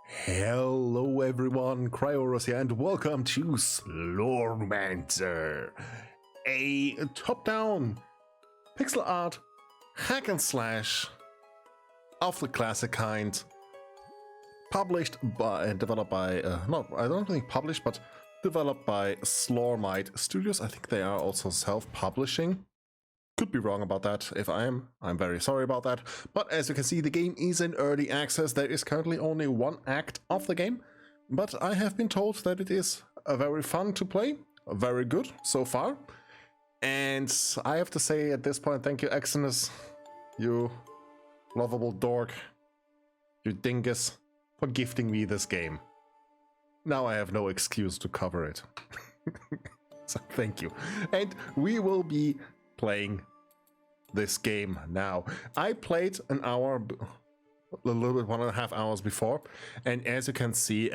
Hello everyone, Cryorus here, and welcome to Slormancer, a top-down pixel art hack and slash of the classic kind, published by and developed by I don't think published, but developed by Slormite Studios. I think they are also self-publishing. Could be wrong about that. If I am, I'm very sorry about that. But as you can see, the game is in early access. There is currently only one act of the game, but I have been told that it is very fun to play, very good so far. And I have to say at this point, thank you, Exodus, you lovable dork, you dingus, for gifting me this game. Now I have no excuse to cover it. So thank you. And we will be playing this game now. I played an hour, a little bit, 1.5 hours before, and as you can see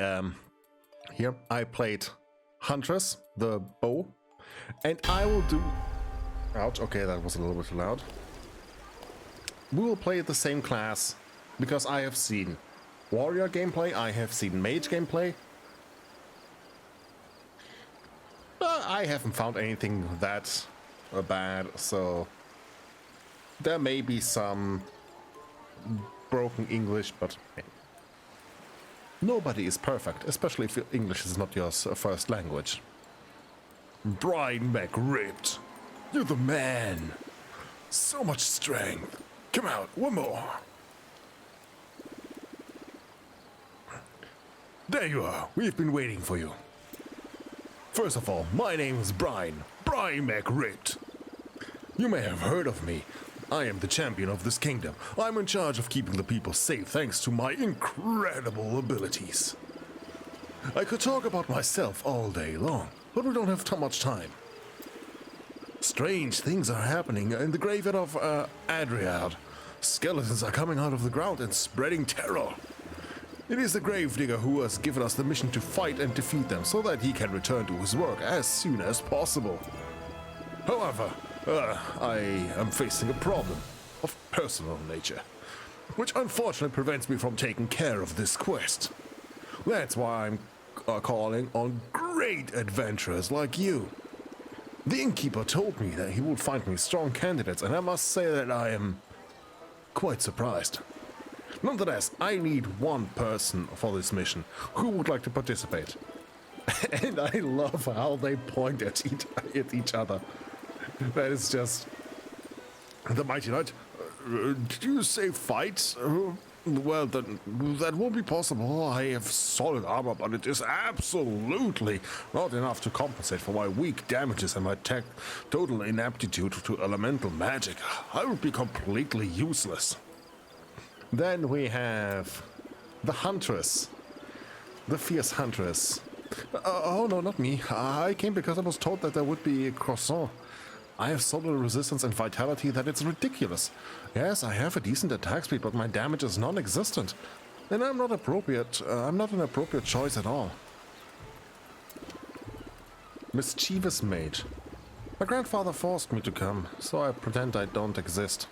here, I played Huntress, the bow, and I will do... Ouch, okay, that was a little bit too loud. We will play the same class, because I have seen warrior gameplay, I have seen mage gameplay. I haven't found anything that bad, so there may be some broken English, but hey, nobody is perfect, especially if English is not your first language. Brian McRipped, you're the man. So much strength. Come out, one more. There you are. We've been waiting for you. First of all, my name is Brian McRipped. You may have heard of me. I am the champion of this kingdom. I'm in charge of keeping the people safe thanks to my incredible abilities. I could talk about myself all day long, but we don't have too much time. Strange things are happening in the graveyard of Adriad. Skeletons are coming out of the ground and spreading terror. It is the gravedigger who has given us the mission to fight and defeat them so that he can return to his work as soon as possible. However, I am facing a problem of personal nature, which unfortunately prevents me from taking care of this quest. That's why I'm calling on great adventurers like you. The innkeeper told me that he would find me strong candidates, and I must say that I am quite surprised. Nonetheless, I need one person for this mission who would like to participate. And I love how they point at each other. That is just... The Mighty Knight, did you say fight? Well, then, that won't be possible. I have solid armor, but it is absolutely not enough to compensate for my weak damages and my total inaptitude to elemental magic. I would be completely useless. Then we have the Huntress, the fierce Huntress. Oh no, not me. I came because I was told that there would be a croissant. I have so little resistance and vitality that it's ridiculous. Yes, I have a decent attack speed, but my damage is non-existent. And I'm not appropriate. I'm not an appropriate choice at all. Mischievous Mage. My grandfather forced me to come, so I pretend I don't exist.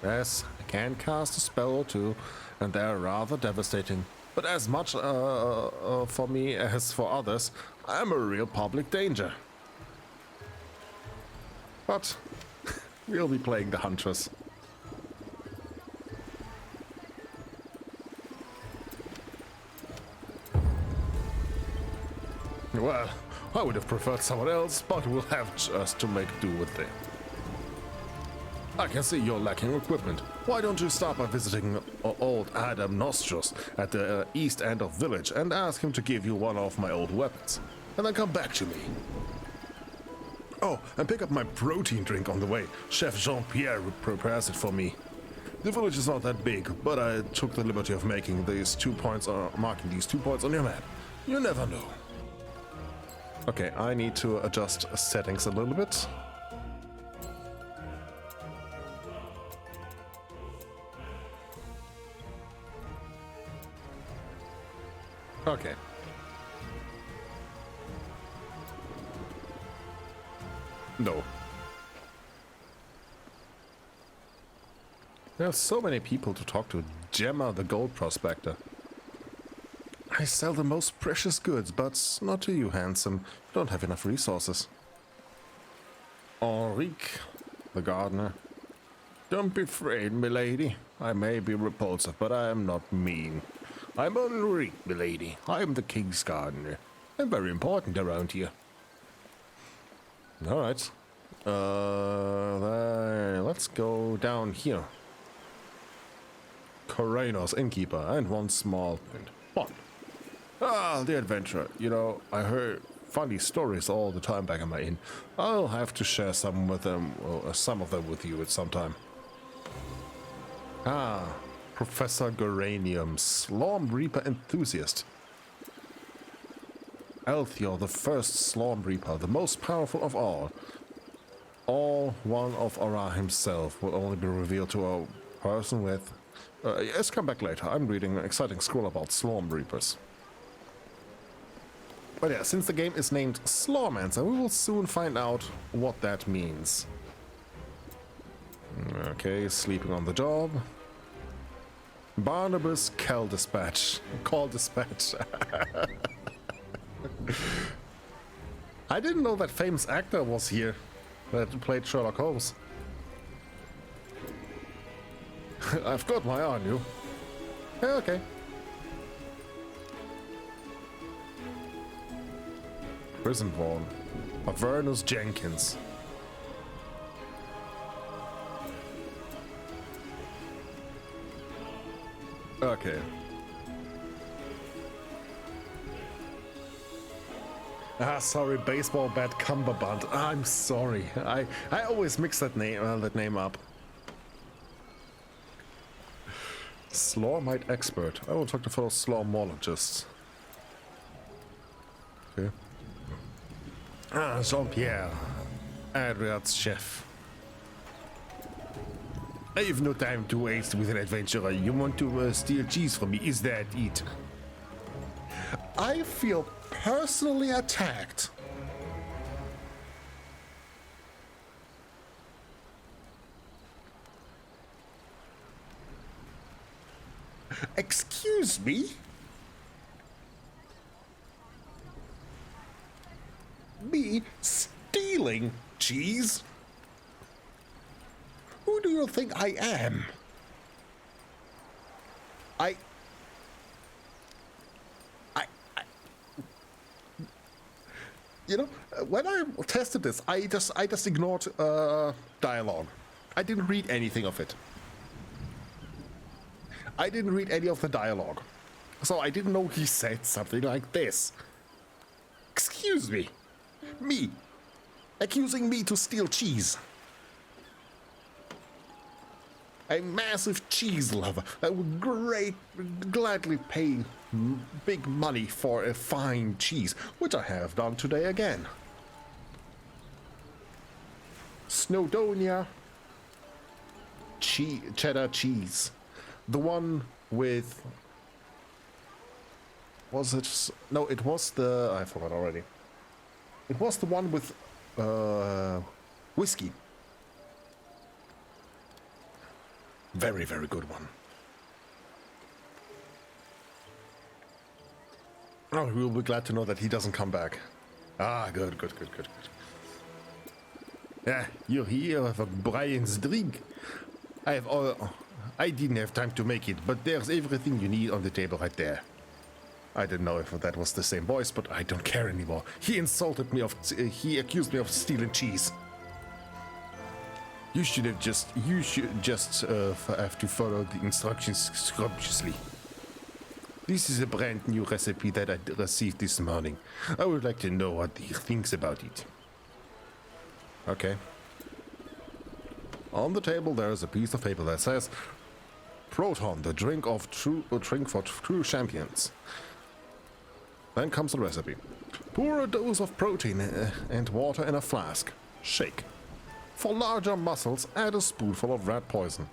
Yes, I can cast a spell or two, and they're rather devastating. But as much for me as for others, I'm a real public danger. But we'll be playing the Huntress. Well, I would have preferred someone else, but we'll have just to make do with it. I can see you're lacking equipment. Why don't you start by visiting old Adam Nostros at the east end of village and ask him to give you one of my old weapons, and then come back to me. Oh, and pick up my protein drink on the way. Chef Jean-Pierre prepares it for me. The village is not that big, but I took the liberty of making these 2 points, marking these 2 points on your map. You never know. Okay, I need to adjust settings a little bit. Okay. No. There are so many people to talk to. Gemma, the gold prospector. I sell the most precious goods, but not to you, handsome. You don't have enough resources. Henrique, the gardener. Don't be afraid, milady. I may be repulsive, but I am not mean. I'm Henrique, milady. I am the king's gardener. I'm very important around here. Alright. Let's go down here. Cryorus, innkeeper, and one small print. What? Ah, the adventurer. You know, I heard funny stories all the time back in my inn. I'll have to share some with them, some of them with you at some time. Ah, Professor Geranium, Slorm Reaper enthusiast. Elthior, the first Slorm Reaper, the most powerful of all. All one of Aura himself will only be revealed to a person with... yes, come back later. I'm reading an exciting scroll about Slorm Reapers. But yeah, since the game is named Slormancer, we will soon find out what that means. Okay, sleeping on the job. Barnabas Call Dispatch. I didn't know that famous actor was here that played Sherlock Holmes. I've got my eye on you. Yeah, okay. Prison Vaughan. Avernus Jenkins. Okay. Ah, sorry, baseball bat cummerbund. I'm sorry. I always mix that name up. Slormite expert. I will talk to fellow Slormologists. Okay. Ah, Jean-Pierre. Adriat's chef. I have no time to waste with an adventurer. You want to steal cheese from me? Is that it? I feel personally attacked. Excuse me? Me stealing cheese? Who do you think I am? You know, when I tested this, I just ignored dialogue. I didn't read anything of it. I didn't read any of the dialogue. So I didn't know he said something like this. Excuse me. Me. Accusing me to steal cheese. A massive cheese lover. I would gladly pay big money for a fine cheese, which I have done today again. Snowdonia cheddar cheese. The one with... Was it... No, it was the... I forgot already. It was the one with whiskey. Very, very good one. Oh, we'll be glad to know that he doesn't come back. Ah, good. Yeah, you're here with a Brian's drink. I didn't have time to make it, but there's everything you need on the table right there. I didn't know if that was the same voice, but I don't care anymore. He insulted me he accused me of stealing cheese. You should just have to follow the instructions scrupulously. This is a brand new recipe that I received this morning. I would like to know what he thinks about it. Okay. On the table there is a piece of paper that says, Proton, the drink for true champions. Then comes the recipe. Pour a dose of protein and water in a flask. Shake. For larger muscles, add a spoonful of rat poison.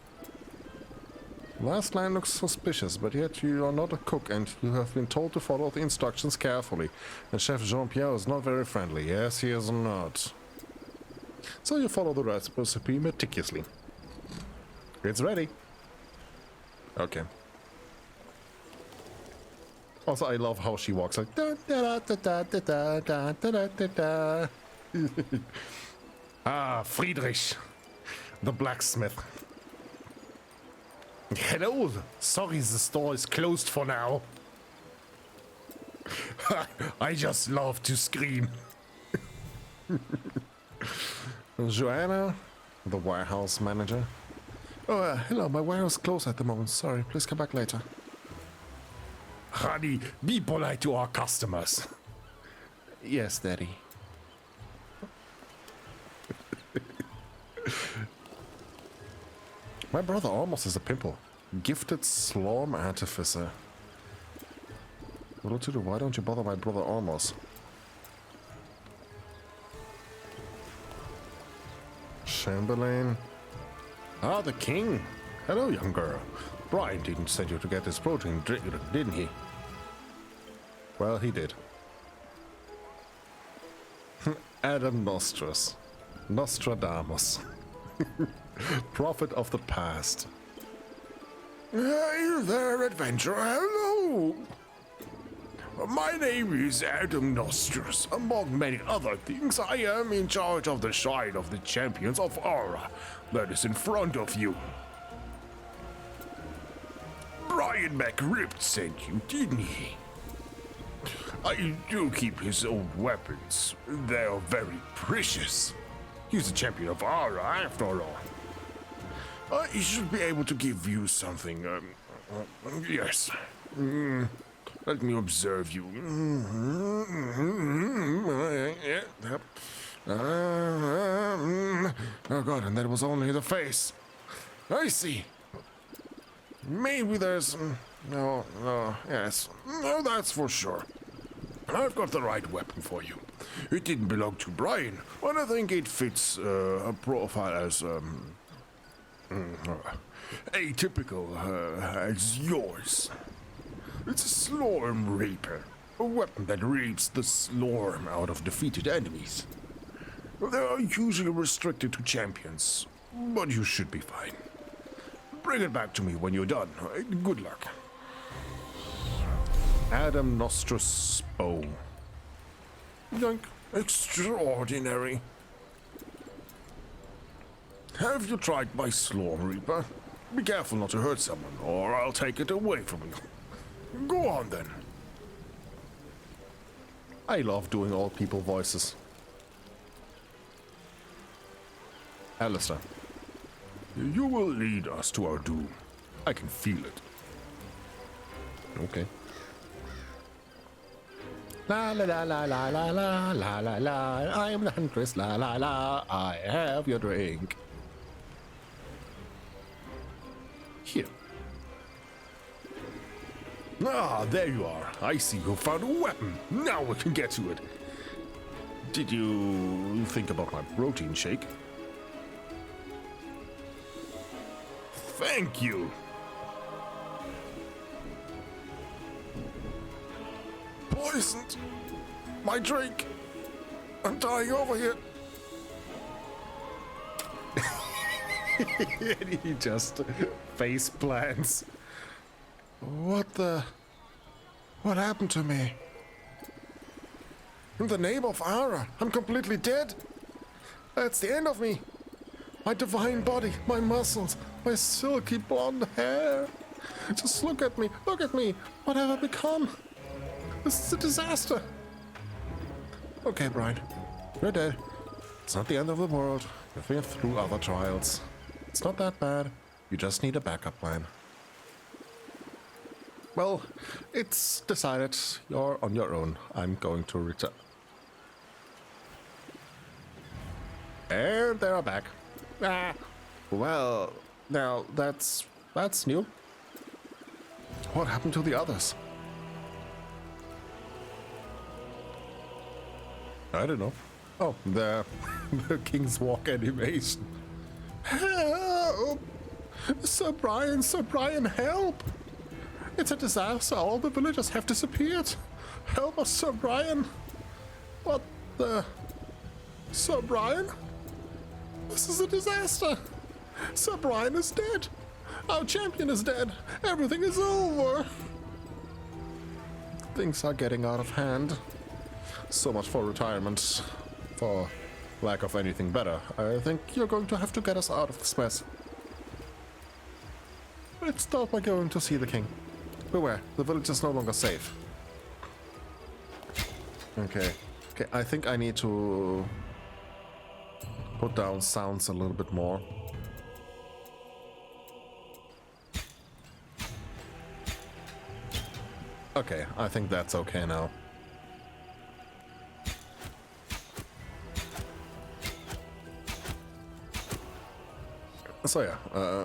Last line looks suspicious, but yet you are not a cook and you have been told to follow the instructions carefully. And Chef Jean-Pierre is not very friendly. Yes, he is not. So you follow the recipe meticulously. It's ready. Okay. Also, I love how she walks like da da da da da da da da da da. Ah, Friedrich, the blacksmith. Hello. Sorry, the store is closed for now. I just love to scream. Joanna, the warehouse manager. Oh, hello. My warehouse is closed at the moment. Sorry. Please come back later. Honey, be polite to our customers. Yes, Daddy. My brother almost is a pimple. Gifted Slorm artificer. What to do? Why don't you bother my brother almost? Chamberlain. Ah, the king. Hello, young girl. Brian didn't send you to get this protein drink, didn't he? Well, he did. Adam Nostrus. Nostradamus. Prophet of the past. Hey there, adventurer. Hello. My name is Adam Nostrus. Among many other things, I am in charge of the Shrine of the Champions of Aura that is in front of you. Brian McRipped sent you, didn't he? I do keep his old weapons. They are very precious. He's a champion of Aura, after all. He should be able to give you something. Yes. Let me observe you. Oh god, and that was only the face. I see. Maybe there's... No, yes. No, that's for sure. I've got the right weapon for you. It didn't belong to Brian, but I think it fits a profile as atypical as yours. It's a Slorm Reaper, a weapon that reaps the Slorm out of defeated enemies. They are usually restricted to champions, but you should be fine. Bring it back to me when you're done. Good luck. Adam Nostrus bow. Yoink. Extraordinary. Have you tried my Slorm Reaper? Be careful not to hurt someone, or I'll take it away from you. Go on then. I love doing old people voices. Alistair. You will lead us to our doom. I can feel it. Okay. La la la la la la la la la la. I am the Huntress. La la la. I have your drink. Here. Ah, there you are. I see you found a weapon. Now we can get to it. Did you think about my protein shake? Thank you. Poisoned. My drink. I'm dying over here. And he just face plants. What happened to me? In the name of Aura, I'm completely dead. That's the end of me. My divine body, my muscles, my silky blonde hair. Just look at me, What have I become? This is a disaster. Okay, Brian, you're dead. It's not the end of the world. You've been through other trials. It's not that bad. You just need a backup plan. Well, it's decided. You're on your own. I'm going to return. And they're back. Ah, well, now that's new. What happened to the others? I don't know. Oh, the King's Walk animation. Help! Sir Brian, help! It's a disaster. All the villagers have disappeared. Help us, Sir Brian. What the... Sir Brian? This is a disaster. Sir Brian is dead. Our champion is dead. Everything is over. things are getting out of hand. So much for retirement. For lack of anything better. I think you're going to have to get us out of this mess. Let's start by going to see the king. Beware, the village is no longer safe. Okay. Okay, I think I need to put down sounds a little bit more. Okay, I think that's okay now. So yeah,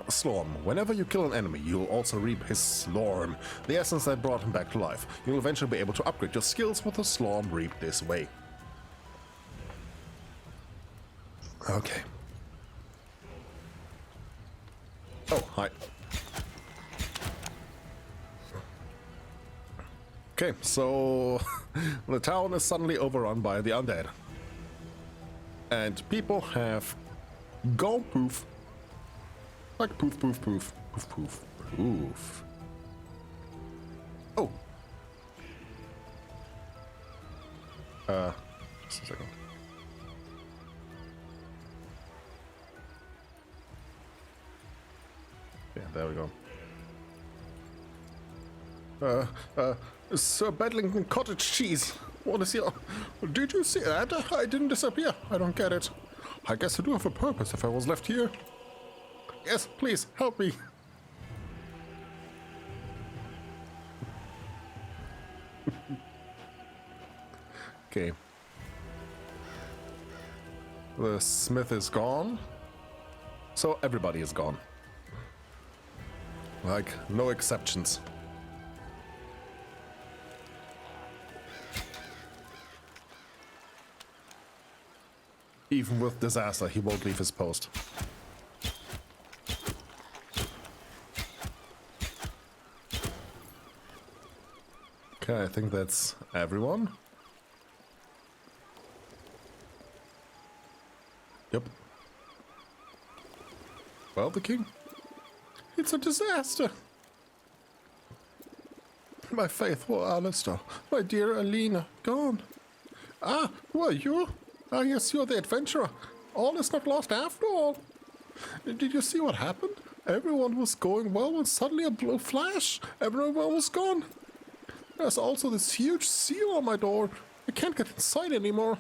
Slorm. Whenever you kill an enemy, you'll also reap his Slorm, the essence that brought him back to life. You'll eventually be able to upgrade your skills with the Slorm reaped this way. Okay. Oh, hi. Okay, so the town is suddenly overrun by the undead. And people have gone poof. Like poof, poof, poof, poof, poof, poof. Oh. Just a second. Yeah, there we go. Sir Bedlington Cottage Cheese. What is your... Did you see that? I didn't disappear. I don't get it. I guess I do have a purpose if I was left here. Yes, please, help me. Okay. The smith is gone. So everybody is gone. Like, no exceptions. Even with disaster, he won't leave his post. Okay, I think that's everyone. Yep. Well, the king? It's a disaster. My faithful Alistair, my dear Alina, gone. Ah, who are you? Ah, yes, you're the adventurer. All is not lost after all. Did you see what happened? Everyone was going well when suddenly a blue flash. Everyone was gone. There's also this huge seal on my door. I can't get inside anymore.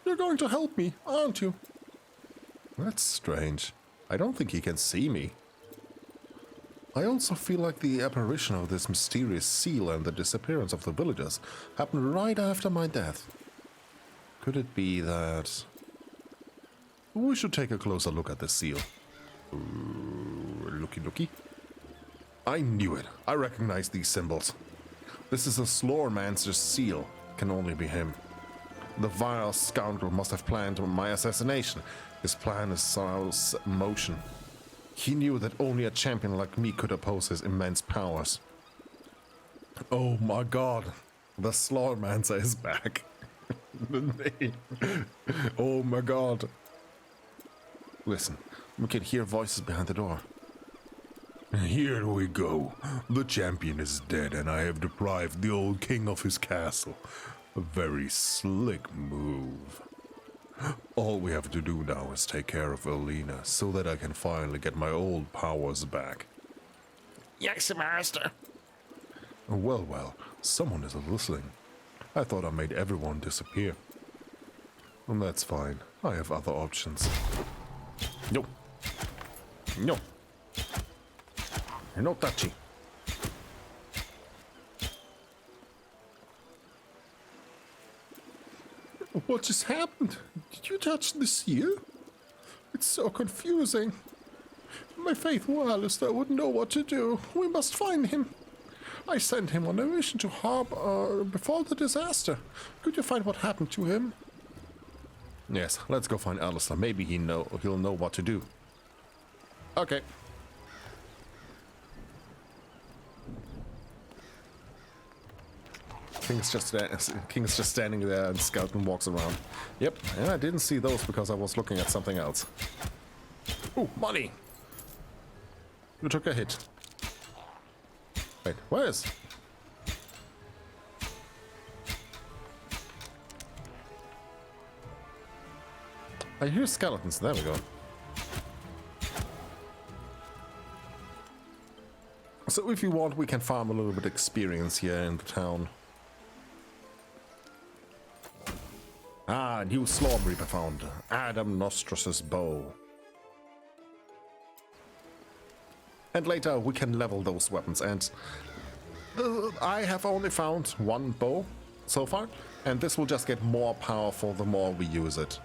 You're going to help me, aren't you? That's strange. I don't think he can see me. I also feel like the apparition of this mysterious seal and the disappearance of the villagers happened right after my death. Could it be that... We should take a closer look at this seal. Looky looky. I knew it. I recognize these symbols. This is a Slormancer's seal. Can only be him. The vile scoundrel must have planned my assassination. His plan is Saul's motion. He knew that only a champion like me could oppose his immense powers. Oh my god. The Slormancer is back. The name. Oh my god. Listen, we can hear voices behind the door. Here we go. The champion is dead and I have deprived the old king of his castle. A very slick move. All we have to do now is take care of Alina so that I can finally get my old powers back. Yes, master. Well, well, someone is listening. I thought I made everyone disappear. And that's fine. I have other options. No. No. No touchy. What just happened? Did you touch the seal? It's so confusing. My faithful Alistair wouldn't know what to do. We must find him. I sent him on a mission to Harbour before the disaster. Could you find what happened to him? Yes, let's go find Alistair. Maybe he'll know what to do. Okay. King's just standing there and Skeleton walks around. Yep, and I didn't see those because I was looking at something else. Ooh, money! You took a hit. Wait, where is... I hear skeletons. There we go. So if you want, we can farm a little bit of experience here in the town. Ah, new Slorm Reaper found. Adam Nostrus's bow. And later we can level those weapons. And I have only found one bow so far. And this will just get more powerful the more we use it.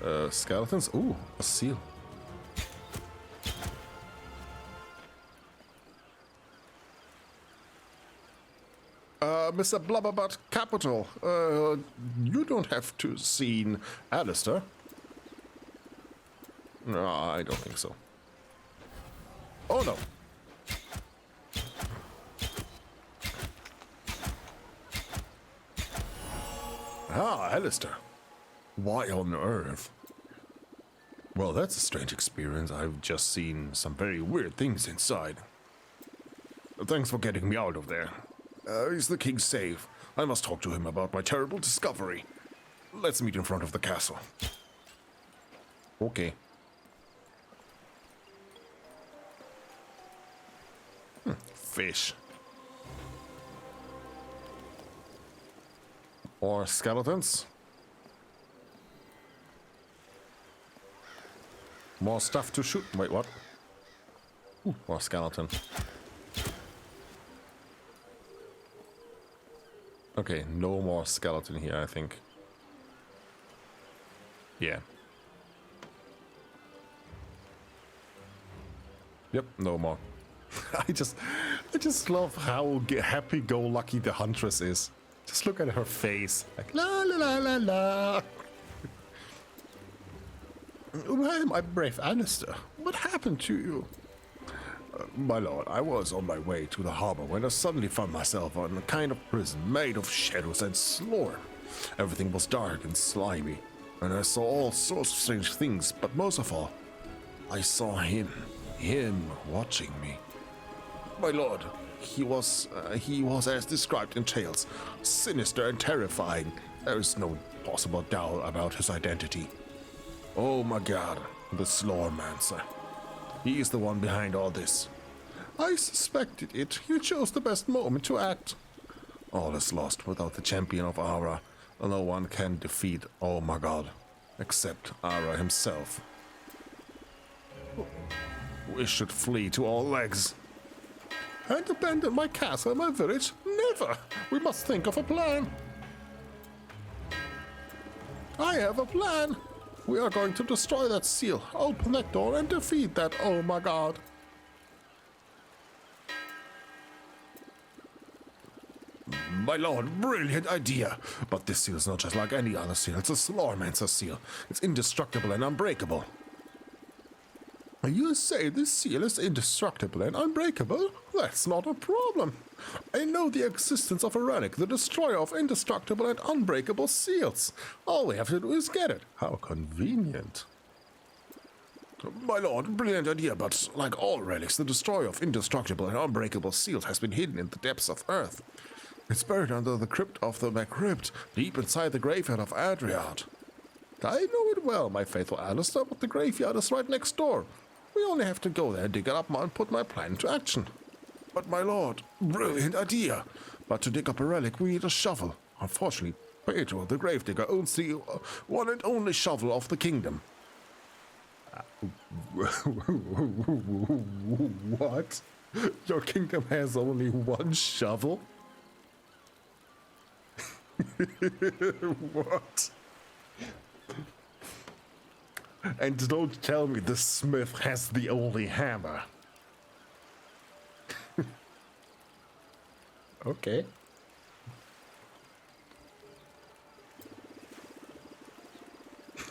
Okay. Skeletons. Ooh, a seal. Mr. Blubberbutt Capital, you don't have to seen Alistair. No, I don't think so. Oh no. Ah, Alistair. Why on earth? Well, that's a strange experience. I've just seen some very weird things inside. Thanks for getting me out of there. Is the king safe? I must talk to him about my terrible discovery. Let's meet in front of the castle. Okay. Fish. Or skeletons. More stuff to shoot. Wait, what? Ooh, more skeleton. Okay, no more skeleton here, I think. Yeah. Yep, no more. I just love how happy-go-lucky the Huntress is. Just look at her face. Like, la la la la la. Well, my brave Alistair, what happened to you? My lord, I was on my way to the harbor when I suddenly found myself in a kind of prison made of shadows and slorm. Everything was dark and slimy, and I saw all sorts of strange things, but most of all, I saw him watching me. My lord, he was as described in tales, sinister and terrifying. There is no possible doubt about his identity. Oh my god, the Slormancer. He is the one behind all this. I suspected it. You chose the best moment to act. All is lost without the champion of Ara. No one can defeat Oh my god, except Ara himself. We should flee to all legs. And abandon my castle and my village? Never! We must think of a plan. I have a plan. We are going to destroy that seal, open that door, and defeat that oh my god. My lord, brilliant idea. But this seal is not just like any other seal. It's a Slormancer seal. It's indestructible and unbreakable. You say this seal is indestructible and unbreakable? That's not a problem. I know the existence of a relic, the destroyer of indestructible and unbreakable seals. All we have to do is get it. How convenient. My lord, brilliant idea, but like all relics, the destroyer of indestructible and unbreakable seals has been hidden in the depths of Earth. It's buried under the crypt of the Macrypt, deep inside the graveyard of Adriard. I know it well, my faithful Alistair, but the graveyard is right next door. We only have to go there, dig it up, and put my plan into action. But my lord, brilliant idea. But to dig up a relic, we need a shovel. Unfortunately, Pedro, the gravedigger, owns the one and only shovel of the kingdom. What? Your kingdom has only one shovel? What? And don't tell me the smith has the only hammer. Okay.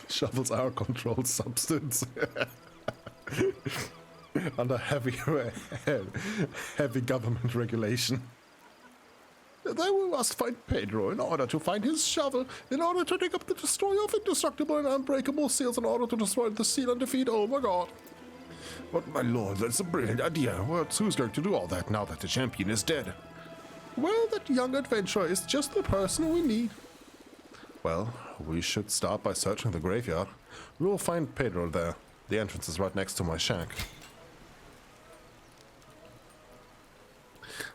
Shovels are a controlled substance. Under heavy government regulation. Then we must find Pedro in order to find his shovel, in order to dig up the destroyer of indestructible and unbreakable seals, in order to destroy the seal and defeat Oh my god. But my lord, that's a brilliant idea. Well, who's going to do all that now that the champion is dead? Well, that young adventurer is just the person we need. Well, we should start by searching the graveyard. We will find Pedro there. The entrance is right next to my shack.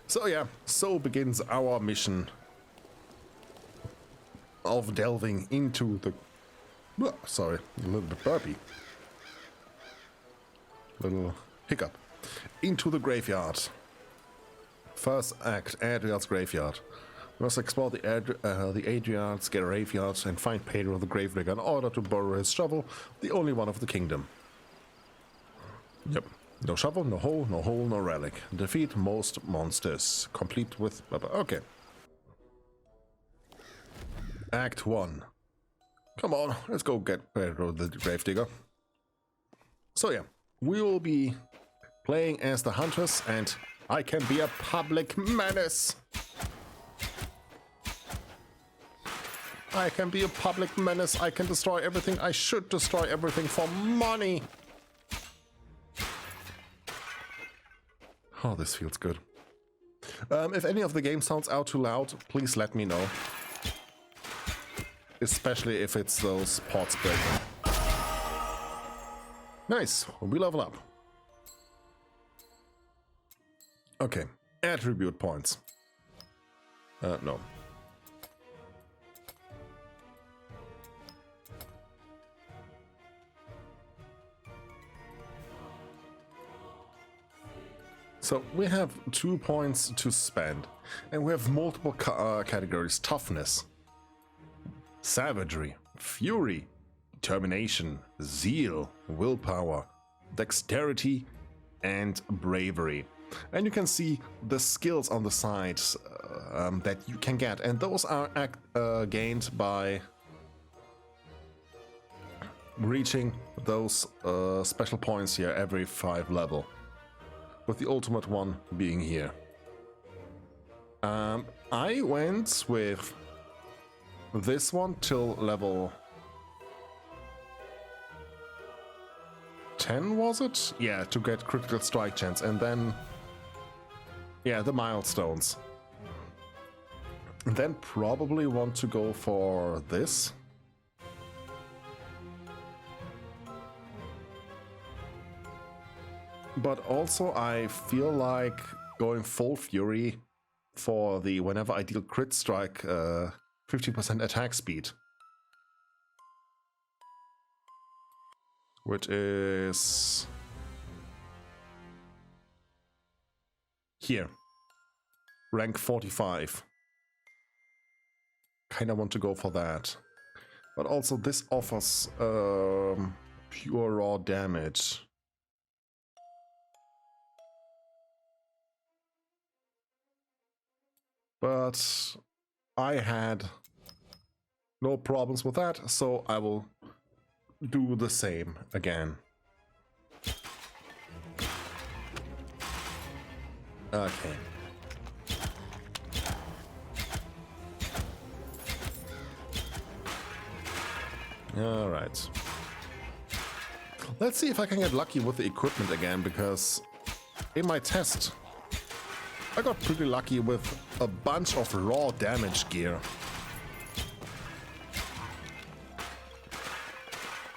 So yeah, so begins our mission of delving into the... Oh, sorry, a little bit burpy. Little hiccup. Into the graveyard. First act, Adriel's graveyard. We must explore the Adriel's graveyard and find Pedro the Gravedigger in order to borrow his shovel, the only one of the kingdom. Yep. No shovel, no hole, no relic. Defeat most monsters. Complete with... Okay. Act 1. Come on, let's go get Pedro the Gravedigger. So yeah, we will be playing as the Huntress, and I can be a public menace. I can be a public menace. I can destroy everything. I should destroy everything for money. Oh, this feels good. If any of the game sounds out too loud, please let me know. Especially if it's those pots breaking. Nice, we level up. Okay, attribute points. No. So we have 2 points to spend, and we have multiple categories: toughness, savagery, fury, determination, zeal, willpower, dexterity, and bravery. And you can see the skills on the sides that you can get, and those are gained by reaching those special points here every 5 level. With the ultimate one being here. I went with this one till level 10, was it? Yeah, to get critical strike chance, and then yeah, the milestones. And then probably want to go for this. But also I feel like going full fury for the whenever I deal crit strike 50% attack speed. Which is here. Rank 45. Kinda want to go for that. But also this offers pure raw damage. But I had no problems with that, so I will do the same again. Okay. All right. Let's see if I can get lucky with the equipment again, because in my test I got pretty lucky with a bunch of raw damage gear.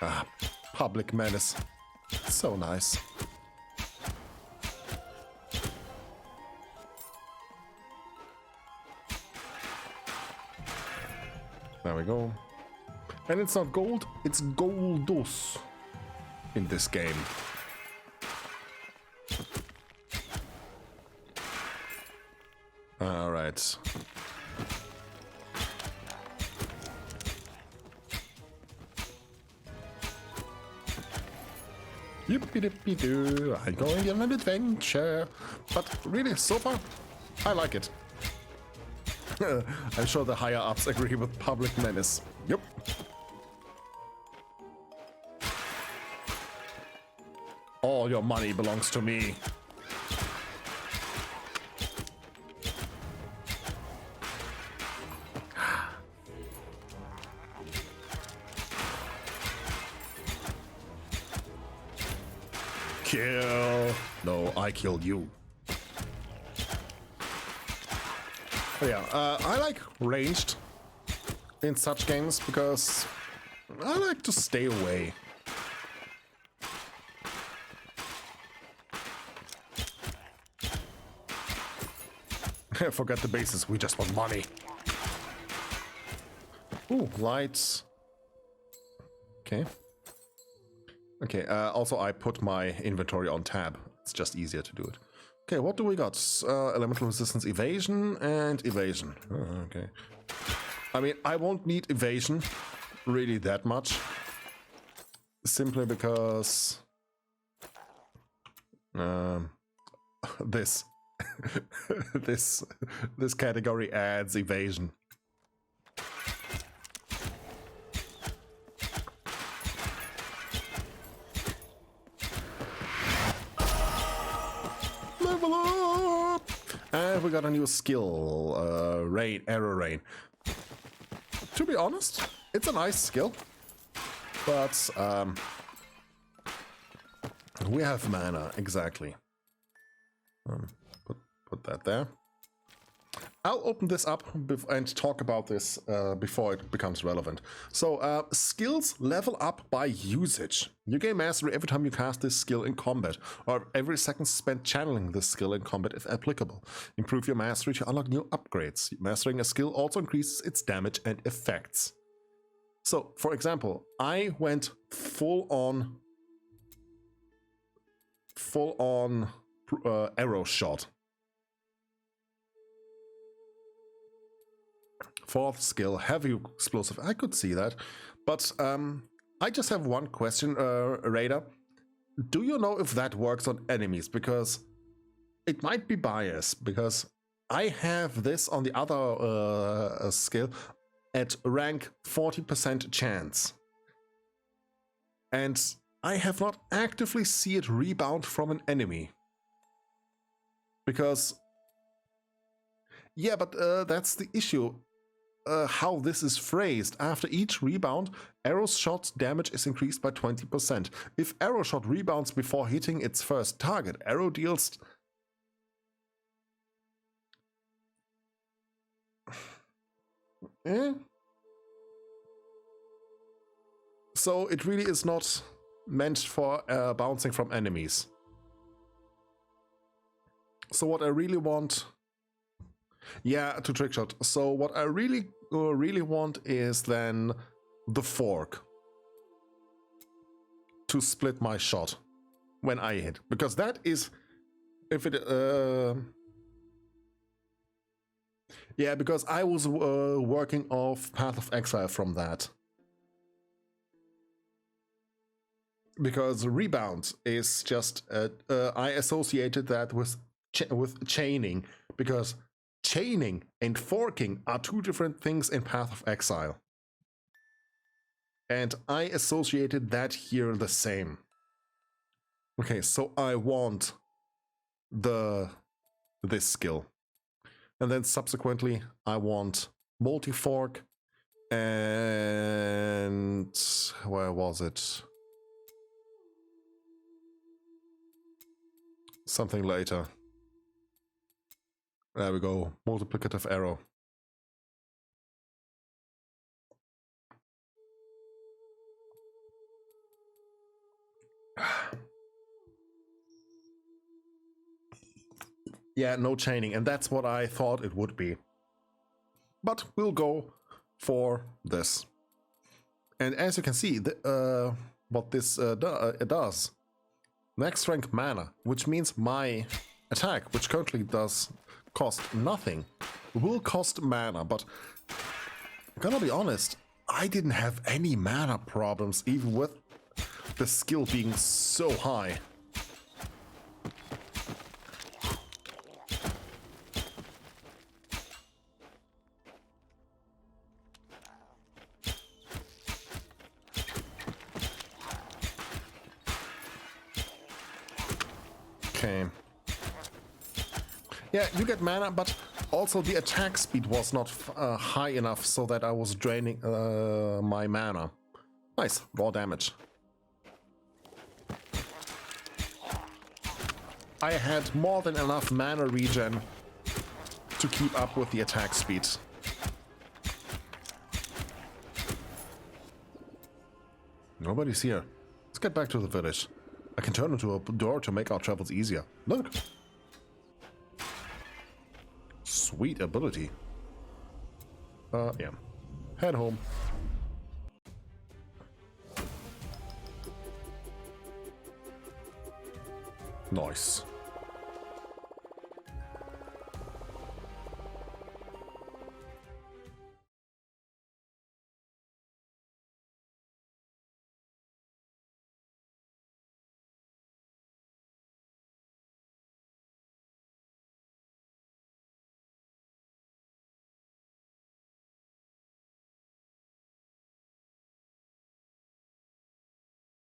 Ah, public menace. So nice. There we go. And it's not gold, it's goldus in this game. All right. Yippee-dippee-doo, I'm going on an adventure. But really, so far, I like it. I'm sure the higher ups agree with public menace. Yep. All your money belongs to me. Kill. No, I killed you. But yeah, I like ranged in such games because I like to stay away. Forget the bases, we just want money. Ooh, lights. Okay. Okay, also I put my inventory on tab. It's just easier to do it. Okay, what do we got? Elemental resistance, evasion, and evasion. Oh, okay. I mean, I won't need evasion really that much. Simply because... this. this category adds evasion. Level up! And we got a new skill, rain, arrow rain. To be honest, it's a nice skill, but we have mana, exactly. Put that there. I'll open this up and talk about this before it becomes relevant. So, skills level up by usage. You gain mastery every time you cast this skill in combat, or every second spent channeling this skill in combat if applicable. Improve your mastery to unlock new upgrades. Mastering a skill also increases its damage and effects. So, for example, I went full on arrow shot. Fourth skill, heavy explosive. I could see that, but I just have one question, Raider. Do you know if that works on enemies? Because it might be biased, because I have this on the other skill at rank 40% chance. And I have not actively seen it rebound from an enemy. Because... yeah, but that's the issue. How this is phrased. After each rebound, arrow shot's damage is increased by 20%. If arrow shot rebounds before hitting its first target, arrow deals... So it really is not meant for bouncing from enemies. So what I really want... yeah, to trickshot. So what I really want is then the fork to split my shot when I hit, because that is, if it yeah, because I was working off Path of Exile from that, because rebound is just I associated that with chaining, because chaining and forking are two different things in Path of Exile. And I associated that here the same. Okay, so I want this skill. And then subsequently I want multi-fork and... where was it? Something later. There we go, multiplicative arrow. Yeah, no chaining, and that's what I thought it would be. But we'll go for this. And as you can see, what this does, max rank mana, which means my attack, which currently does cost nothing, will cost mana, but gonna be honest, I didn't have any mana problems even with the skill being so high. Okay. Yeah, you get mana, but also the attack speed was not high enough so that I was draining my mana. Nice, raw damage. I had more than enough mana regen to keep up with the attack speed. Nobody's here. Let's get back to the village. I can turn into a door to make our travels easier. Look! Sweet ability. Yeah. Head home. Nice.